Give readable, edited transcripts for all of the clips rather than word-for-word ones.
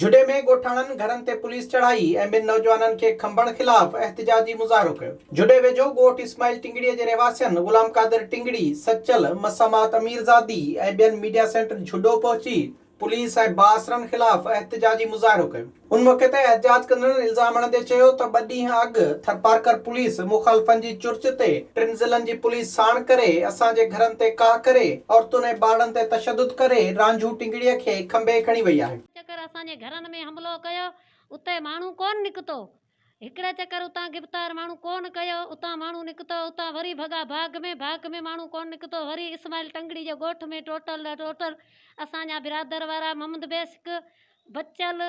जुडे में गोठाणन घरन ते पुलिस चढ़ाई ऐं ॿिनि नौजवाननि खे खंभण खिलाफ़ एहतिजाजी मुज़ाहिरो कयो। जुडे वेझो ॻोठ इस्माइल टिंगड़ीअ जे रहवासियनि गुलाम कादिर टिंगड़ी, सचल, मसामात अमीरज़ादी ऐं ॿियनि मीडिया सेंटर जुडो पहुची पुलिस ऐं बासरनि खिलाफ़ एहतिजाजी मुज़ाहिरो कयो। उन मौक़े ते एहतिजाज कंदड़नि इल्ज़ाम हणंदे चयो त 2 ॾींहं अॻु थरपारकर पुलिस मुख़ालिफ़नि जी चुर्च ते 3 ज़िलनि जी पुलिस साण करे असांजे घरनि ते काह करे औरतुनि ऐं ॿारनि ते तशदुद करे रांझू टिंगड़ीअ खे खंभे खणी वई आहे। चक्कर असांजे घरनि में हमलो कयो, उते माण्हू कोन निकितो। हिकिड़े चक्कर उतां गिरफ़्तार माण्हू कोन कयो, उतां माण्हू निकितो, उतां वरी भॻा भाग में माण्हू कोन निकितो। वरी इस्माइल टंगड़ी जे ॻोठ में टोटल असांजा बिरादर वारा मोहम्मद बेसिक, बच्चल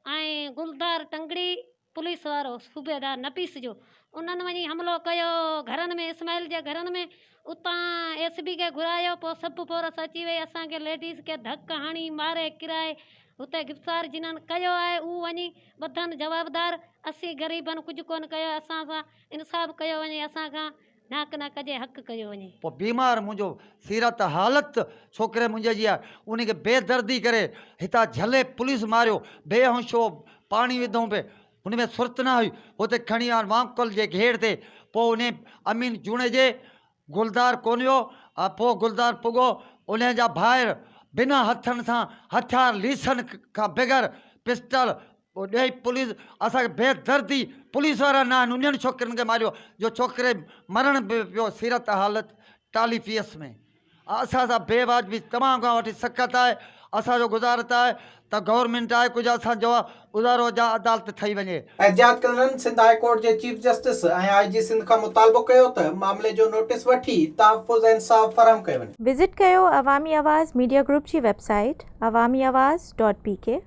ऐं गुलदार टंगड़ी, पुलिस वारो सूबेदार नपीस जो, उन्हनि वञी हमलो कयो घरनि में, इस्माइल जे घरनि में। उतां एसपी खे घुरायो, पोइ सभु फोर्स अची वई, असांखे लेडीज़ खे धक हणी मारे किराए उते गिरफ़्तार जिन्हनि कयो आहे उहो वञी ॿधनि जवाबदार। असीं ग़रीबनि कुझु कोन कयो, असां सां इंसाफ़ कयो वञे, असांखां नाक न कजे, हक़ कयो वञे। पोइ बीमार मुंहिंजो सीरत हालत छोकिरे मुंहिंजे जी आहे, उनखे बेदर्दी करे हितां झले पुलिस मारियो, बेहोश हो, पाणी विधऊं पे, हुन में सुरत न हुई, हुते खणी आन वामकुल जे घेर ते। पोइ उन अमीन जूणे जे गुलदार कोन्हियो, पोइ गुलदार पुॻो, उन जा ॿाहिरि बिना हथनि सां हथियार लीसन खां बग़ैर पिस्टल ॾेई पुलिस असांखे बेदर्दी, पुलिस वारा न आहिनि, उन्हनि छोकिरनि खे मारियो जो छोकिरे मरण बि पियो सीरत हालत टालीफीअस में। असां सां बेवाजिबी तमामु खां वठी सख़्त आहे। असांजो गुज़ारत आहे त गवर्नमेंट आहे कुझु असां जवाब गुज़ारो जा अदालत ठही वञे। एहतिजाज कंदड़नि सिंध हाई कोर्ट जे चीफ जस्टिस ऐं IG सिंध खां मुतालबो कयो त मामले जो नोटिस वठी तहफ़्फ़ुज़ ऐं इंसाफ़ फ़राहम कयो वञे। विज़िट कयो अवामी आवाज़ मीडिया ग्रुप जी वेबसाइट awamiawaz.pk